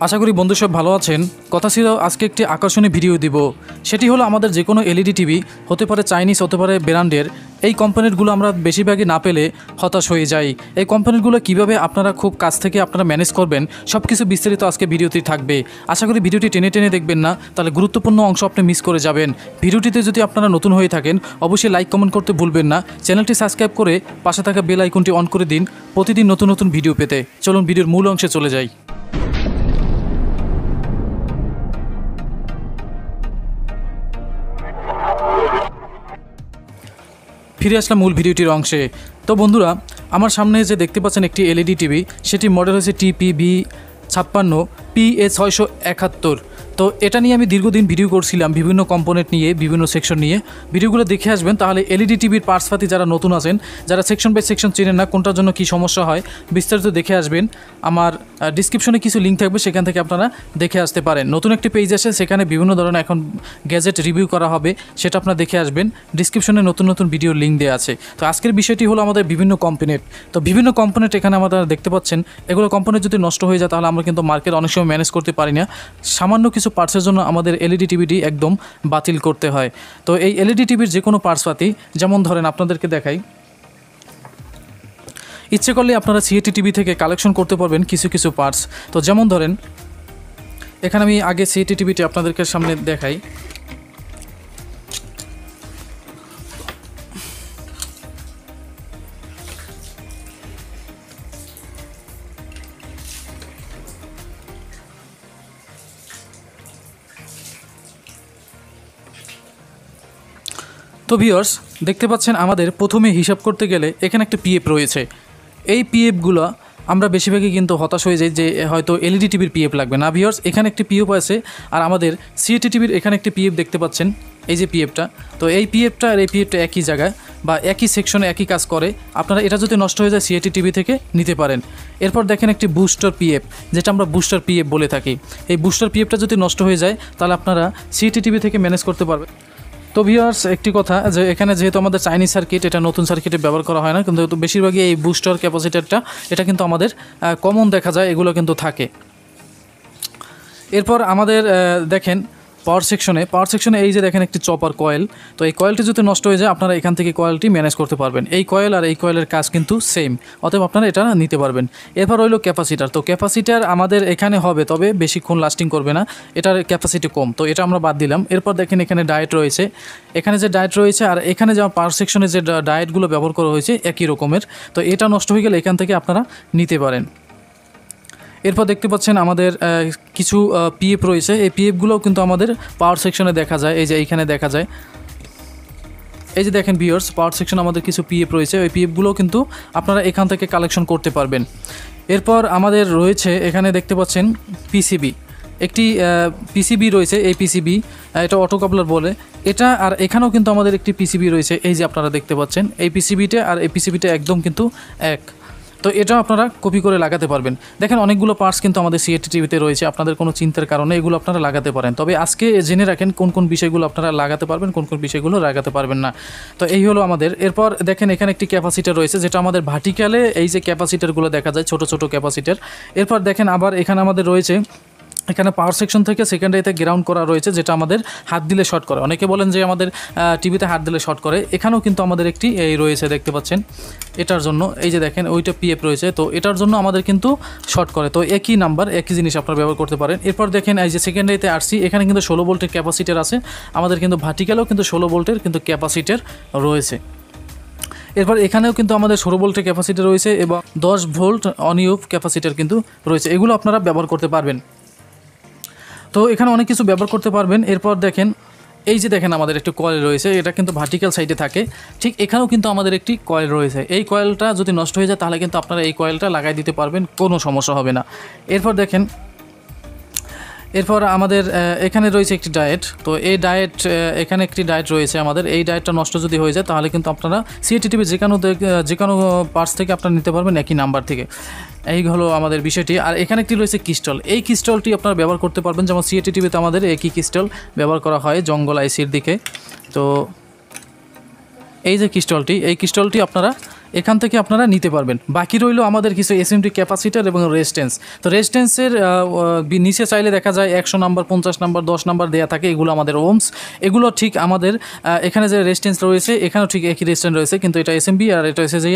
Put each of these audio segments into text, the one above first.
আশা করি বন্ধু সব ভালো আছেন। কথা ছিল আজকে একটি আকর্ষণীয় ভিডিও দিব। সেটি হলো আমাদের যে কোনো এলইডি টিভি হতে পারে চাইনিজ, হতে পারে ব্র্যান্ডের, এই কোম্পানিগুলো আমরা বেশিরভাগই না পেলে হতাশ হয়ে যাই। এই কোম্পানিগুলো কিভাবে আপনারা খুব কাছ থেকে আপনারা ম্যানেজ করবেন সব কিছু বিস্তারিত আজকে ভিডিওটি থাকবে। আশা করি ভিডিওটি টেনে টেনে দেখবেন না, তাহলে গুরুত্বপূর্ণ অংশ আপনি মিস করে যাবেন। ভিডিওটিতে যদি আপনারা নতুন হয়ে থাকেন অবশ্যই লাইক কমেন্ট করতে ভুলবেন না। চ্যানেলটি সাবস্ক্রাইব করে পাশে থাকা বেল আইকনটি অন করে দিন প্রতিদিন নতুন নতুন ভিডিও পেতে। চলুন ভিডিওর মূল অংশে চলে যাই। ফিরে আসলাম মূল ভিডিওটির অংশে। তো বন্ধুরা, আমার সামনে যে দেখতে পাচ্ছেন একটি এলইডি টিভি, সেটি মডেল হচ্ছে TPV56 PA671। তো এটা নিয়ে আমি দীর্ঘদিন ভিডিও করছিলাম, বিভিন্ন কম্পোনেন্ট নিয়ে, বিভিন্ন সেকশন নিয়ে। ভিডিওগুলো দেখে আসবেন, তাহলে এলইডি টিভির পার্টসপাতি যারা নতুন আছেন, যারা সেকশন বাই সেকশন চেনেন না কোনটার জন্য কী সমস্যা হয়, বিস্তারিত দেখে আসবেন। আমার ডিসক্রিপশনে কিছু লিঙ্ক থাকবে, সেখান থেকে আপনারা দেখে আসতে পারেন। নতুন একটি পেজ আছে, সেখানে বিভিন্ন ধরনের এখন গ্যাজেট রিভিউ করা হবে, সেটা আপনারা দেখে আসবেন। ডিসক্রিপশনে নতুন নতুন ভিডিওর লিঙ্ক দেওয়া আছে। তো আজকের বিষয়টি হলো আমাদের বিভিন্ন কম্পোনেন্ট। তো বিভিন্ন কম্পোনেন্ট এখানে আমরা দেখতে পাচ্ছেন, এগুলো কম্পোনেন্ট যদি নষ্ট হয়ে যায় তাহলে আমরা কিন্তু মার্কেট অনেক সময় ম্যানেজ করতে পারি না। সামান্য কিছু পার্টসের জন্য আমাদের এলইডি টিভিটি একদম বাতিল করতে হয়। তো এই এলইডি টিভির যে কোনো পার্টসপাতি, যেমন ধরেন আপনাদেরকে দেখাই, ইচ্ছে করলে আপনারা সিএটি টিভি থেকে কালেকশন করতে পারবেন কিছু কিছু পার্টস। তো যেমন ধরেন এখানে আমি আগে সিএটি টিভিটি আপনাদেরকে সামনে দেখাই। তো ভিউয়ার্স, দেখতে পাচ্ছেন আমাদের প্রথমে হিসাব করতে গেলে এখানে একটা পিএফ রয়েছে। এই পিএফগুলো আমরা বেশিরভাগই কিন্তু হতাশ হয়ে যাই যে হয়তো এলইডি টিভির পিএফ লাগবে না। ভিউয়ার্স, এখানে একটি পিএফ আছে, আর আমাদের সিএটি টিভির এখানে একটি পিএফ দেখতে পাচ্ছেন, এই যে পিএফটা। তো এই পিএফটা আর এই পিএফটা একই জায়গায় বা একই সেকশনে একই কাজ করে। আপনারা এটা যদি নষ্ট হয়ে যায় সিএটি টিভি থেকে নিতে পারেন। এরপর দেখেন একটি বুস্টার পিএফ, যেটা আমরা বুস্টার পিএফ বলে থাকি। এই বুস্টার পিএফটা যদি নষ্ট হয়ে যায় তাহলে আপনারা সিএটি টিভি থেকে ম্যানেজ করতে পারবেন। তো ভিউয়ার্স, একটি কথা, যে এখানে যেহেতু আমাদের চাইনিজ সার্কিট, এটা নতুন সার্কিটে ব্যবহার করা হয় না, কিন্তু বেশিরভাগই এই বুস্টার ক্যাপাসিটারটা এটা কিন্তু আমাদের কমন দেখা যায়, এগুলো কিন্তু থাকে। এরপর আমাদের দেখেন পাওয়ার সেকশনে এই যে দেখেন একটি চপার কয়েল। তো এই কয়েলটি যদি নষ্ট হয়ে যায় আপনারা এখান থেকে কয়েলটি ম্যানেজ করতে পারবেন। এই কয়েল আর এই কয়েলের কাজ কিন্তু সেম, অতএব আপনারা এটা নিতে পারবেন। এরপর হইলো ক্যাপাসিটার। তো ক্যাপাসিটার আমাদের এখানে হবে, তবে বেশিক্ষণ লাস্টিং করবে না, এটার ক্যাপাসিটি কম, তো এটা আমরা বাদ দিলাম। এরপর দেখেন এখানে ডায়েট রয়েছে, এখানে যে ডায়েট রয়েছে আর এখানে যে পাওয়ার সেকশনে যে ডায়েটগুলো ব্যবহার করা হয়েছে একই রকমের। তো এটা নষ্ট হয়ে গেলে এখান থেকে আপনারা নিতে পারেন। এরপর দেখতে পাচ্ছেন আমাদের কিছু পিএফ রয়েছে। এই পিএফগুলোও কিন্তু আমাদের পাওয়ার সেকশনে দেখা যায়, এই যে এইখানে দেখা যায়। এই যে দেখেন ভিউয়ার্স, পাওয়ার সেকশনে আমাদের কিছু পিএফ রয়েছে, ওই পিএফগুলোও কিন্তু আপনারা এখান থেকে কালেকশন করতে পারবেন। এরপর আমাদের রয়েছে এখানে দেখতে পাচ্ছেন পিসিবি, একটি পিসিবি রয়েছে। এই পিসিবি এটা অটো কাপলার বলে এটা, আর এখানেও কিন্তু আমাদের একটি পিসিবি রয়েছে, এই যে আপনারা দেখতে পাচ্ছেন। এই পিসিবিটা আর এই পিসিবিটা একদম কিন্তু এক। তো এটাও আপনারা কপি করে লাগাতে পারবেন। দেখেন অনেকগুলো পার্টস কিন্তু আমাদের সিএটি টিভিতে রয়েছে, আপনাদের কোনো চিন্তার কারণে এগুলো আপনারা লাগাতে পারেন। তবে আজকে জেনে রাখেন কোন কোন বিষয়গুলো আপনারা লাগাতে পারবেন, কোন কোন বিষয়গুলো লাগাতে পারবেন না। তো এই হলো আমাদের। এরপর দেখেন এখানে একটি ক্যাপাসিটার রয়েছে, যেটা আমাদের ভার্টিক্যালে এই যে ক্যাপাসিটারগুলো দেখা যায়, ছোট ছোট ক্যাপাসিটার। এরপর দেখেন আবার এখানে আমাদের রয়েছে, এখানে পাওয়ার সেকশন থেকে সেকেন্ডারিতে গ্রাউন্ড করা রয়েছে, যেটা আমাদের হাত দিলে শর্ট করে। অনেকে বলেন যে আমাদের টিভিতে হাত দিলে শর্ট করে, এখানেও কিন্তু আমাদের একটি এই রয়েছে দেখতে পাচ্ছেন। এটার জন্য এই যে দেখেন ওইটা পিএফ রয়েছে, তো এটার জন্য আমাদের কিন্তু শর্ট করে। তো একই নাম্বার, একই জিনিস আপনারা ব্যবহার করতে পারেন। এরপর দেখেন এই যে সেকেন্ডারিতে আসছি, এখানে কিন্তু 16 ভোল্টের ক্যাপাসিটার আছে। আমাদের কিন্তু ভার্টিক্যালেও কিন্তু 16 ভোল্টের কিন্তু ক্যাপাসিটার রয়েছে। এরপর এখানেও কিন্তু আমাদের 16 ভোল্টের ক্যাপাসিটার রয়েছে এবং 10 ভোল্ট অন অফ ক্যাপাসিটার কিন্তু রয়েছে। এগুলো আপনারা ব্যবহার করতে পারবেন। তো এখানে অনেক কিছু ব্যবহার করতে পারবেন। এরপর দেখেন এই যে দেখেন আমাদের একটি কয়েল রয়েছে, এটা কিন্তু ভার্টিক্যাল সাইডে থাকে। ঠিক এখানেও কিন্তু আমাদের একটি কয়েল রয়েছে। এই কয়েলটা যদি নষ্ট হয়ে যায় তাহলে কিন্তু আপনারা এই কয়েলটা লাগাই দিতে পারবেন, কোনো সমস্যা হবে না। এরপর দেখেন, এরপর আমাদের এখানে রয়েছে একটি ডায়েট। তো এই ডায়েট, এখানে একটি ডায়েট রয়েছে আমাদের। এই ডায়েটটা নষ্ট যদি হয়ে যায় তাহলে কিন্তু আপনারা সিএটি টিভি যে কোনো পার্টস থেকে আপনারা নিতে পারবেন একই নাম্বার থেকে। এই হলো আমাদের বিষয়টি। আর এখানে একটি রয়েছে ক্রিস্টাল। এই ক্রিস্টালটি আপনারা ব্যবহার করতে পারবেন, যেমন সিএটি টিভিতে আমাদের একই ক্রিস্টাল ব্যবহার করা হয় জঙ্গল আইসির দিকে। তো এই যে ক্রিস্টালটি, এই ক্রিস্টালটি আপনারা এখান থেকে আপনারা নিতে পারবেন। বাকি রইল আমাদের কিছু এসএমডি ক্যাপাসিটার এবং রেজিস্ট্যান্স। তো রেজিস্ট্যান্সের নিচে চাইলে দেখা যায় 100 নাম্বার, 50 নাম্বার, 10 নাম্বার দেওয়া থাকে, এগুলো আমাদের ওমস। এগুলো ঠিক আমাদের এখানে যে রেজিস্ট্যান্স রয়েছে এখানেও ঠিক একই রেজিস্ট্যান্স রয়েছে, কিন্তু এটা এসএমবি আর এটা হচ্ছে যে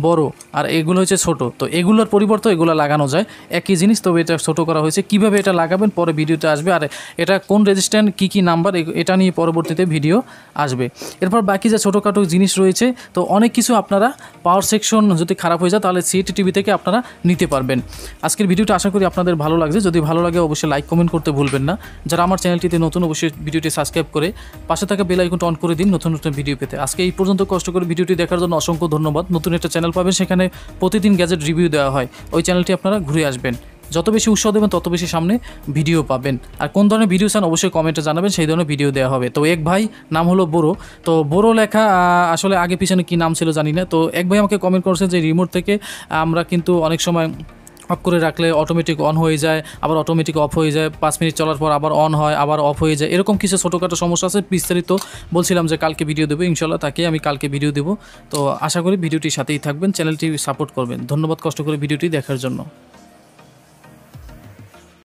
বড়, আর এগুলো হচ্ছে ছোট। তো এগুলোর পরিবর্তে এগুলো লাগানো যায়, একই জিনিস, তবে এটা ছোট করা হয়েছে। কীভাবে এটা লাগাবেন পরে ভিডিওতে আসবে, আর এটা কোন রেজিস্ট্যান্স কী নাম্বার এটা নিয়ে পরবর্তীতে ভিডিও আসবে। এরপর বাকি যে ছোটোখাটো জিনিস রয়েছে, তো অনেক কিছু আপনারা পাওয়ার সেকশন যদি খারাপ হয়ে যায় তাহলে সিটি টিভি থেকে আপনারা নিতে পারবেন। আজকের ভিডিওটা আশা করি আপনাদের ভালো লাগছে। যদি ভালো লাগে অবশ্যই লাইক কমেন্ট করতে ভুলবেন না। যারা আমার চ্যানেলটিতে নতুন অবশ্যই ভিডিওটি সাবস্ক্রাইব করে পাশে থাকা বেল আইকনটা অন করে দিন নতুন নতুন ভিডিও পেতে। আজকে এই পর্যন্ত কষ্ট করে ভিডিওটি দেখার জন্য অসংখ্য ধন্যবাদ। নতুন একটা চ্যানেল পাবেন, সেখানে প্রতিদিন গ্যাজেট রিভিউ দেওয়া হয়, ওই চ্যানেলটি আপনারা ঘুরে আসবেন। যত বেশি উৎসাহ দেবেন তত বেশি সামনে ভিডিও পাবেন। আর কোন ধরনের ভিডিও চান অবশ্যই কমেন্টে জানাবেন, সেই ধরনের ভিডিও দেওয়া হবে। তো এক ভাই নাম হলো বড়ো, তো বড়ো লেখা আসলে আগে পিছনে কী নাম ছিল জানি না। তো এক ভাই আমাকে কমেন্ট করেছেন যে রিমোট থেকে আমরা কিন্তু অনেক সময় অফ করে রাখলে অটোমেটিক অন হয়ে যায়, আবার অটোমেটিক অফ হয়ে যায়, 5 মিনিট চলার পর আবার অন হয়, আবার অফ হয়ে যায়, এরকম কিছু ছোটোখাটো সমস্যা আছে। বিস্তারিত বলছিলাম যে কালকে ভিডিও দেবো, ইনশাল্লাহ তাকে আমি কালকে ভিডিও দেবো। তো আশা করি ভিডিওটির সাথেই থাকবেন, চ্যানেলটি সাপোর্ট করবেন। ধন্যবাদ কষ্ট করে ভিডিওটি দেখার জন্য।